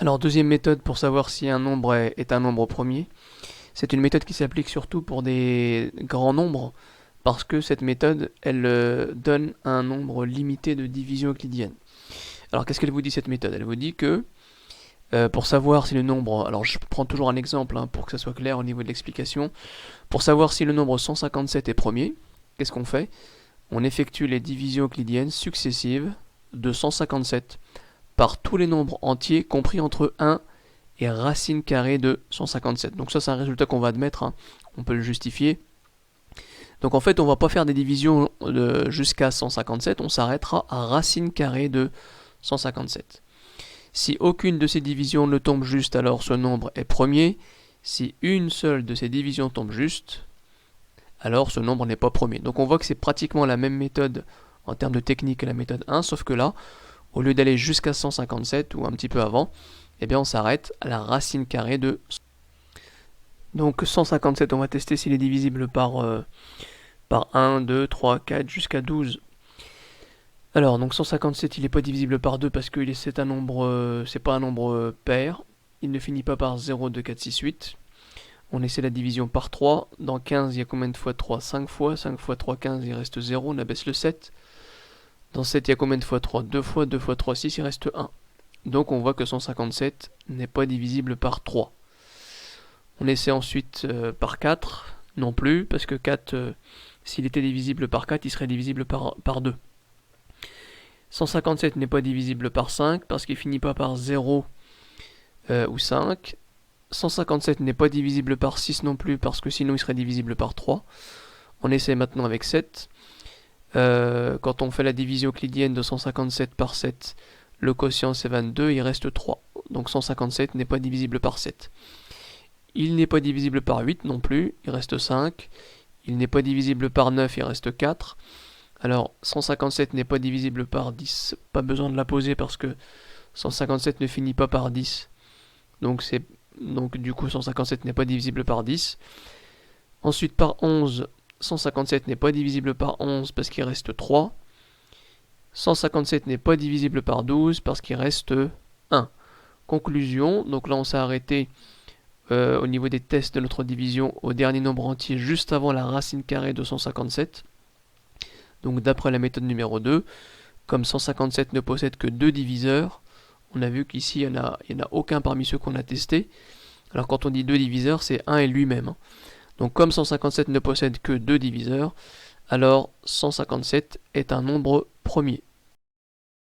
Alors deuxième méthode pour savoir si un nombre est un nombre premier, c'est une méthode qui s'applique surtout pour des grands nombres, parce que cette méthode, elle donne un nombre limité de divisions euclidiennes. Alors qu'est-ce qu'elle vous dit cette méthode? Elle vous dit que pour savoir si le nombre, alors je prends toujours un exemple pour que ça soit clair au niveau de l'explication, pour savoir si le nombre 157 est premier, qu'est-ce qu'on fait? On effectue les divisions euclidiennes successives de 157 par tous les nombres entiers compris entre 1 et racine carrée de 157. Donc ça c'est un résultat qu'on va admettre, on peut le justifier. Donc en fait on va pas faire des divisions jusqu'à 157, on s'arrêtera à racine carrée de 157. Si aucune de ces divisions ne tombe juste, alors ce nombre est premier. Si une seule de ces divisions tombe juste, alors ce nombre n'est pas premier. Donc on voit que c'est pratiquement la même méthode en termes de technique que la méthode 1, sauf que là, au lieu d'aller jusqu'à 157 ou un petit peu avant, eh bien on s'arrête à la racine carrée de... Donc 157, on va tester s'il est divisible par 1, 2, 3, 4, jusqu'à 12. Alors, donc 157, il n'est pas divisible par 2 parce que c'est un nombre, c'est pas un nombre pair. Il ne finit pas par 0, 2, 4, 6, 8. On essaie la division par 3. Dans 15, il y a combien de fois 3? 5 fois. 5 fois 3, 15, il reste 0. On abaisse le 7. Dans 7, il y a combien de fois 3? 2 fois. 2 fois 3, 6, il reste 1. Donc on voit que 157 n'est pas divisible par 3. On essaie ensuite par 4. Non plus, parce que 4, s'il était divisible par 4, il serait divisible par 2. 157 n'est pas divisible par 5 parce qu'il finit pas par 0 ou 5. 157 n'est pas divisible par 6 non plus parce que sinon il serait divisible par 3. On essaie maintenant avec 7. Quand on fait la division euclidienne de 157 par 7, le quotient c'est 22, il reste 3. Donc 157 n'est pas divisible par 7. Il n'est pas divisible par 8 non plus, il reste 5. Il n'est pas divisible par 9, il reste 4. Alors 157 n'est pas divisible par 10, pas besoin de la poser parce que 157 ne finit pas par 10. Donc du coup 157 n'est pas divisible par 10. Ensuite par 11, 157 n'est pas divisible par 11 parce qu'il reste 3. 157 n'est pas divisible par 12 parce qu'il reste 1. Conclusion, donc là on s'est arrêté au niveau des tests de notre division au dernier nombre entier juste avant la racine carrée de 157. Donc d'après la méthode numéro 2, comme 157 ne possède que 2 diviseurs, on a vu qu'ici il n'y en a aucun parmi ceux qu'on a testés. Alors quand on dit 2 diviseurs, c'est 1 et lui-même. Donc comme 157 ne possède que 2 diviseurs, alors 157 est un nombre premier.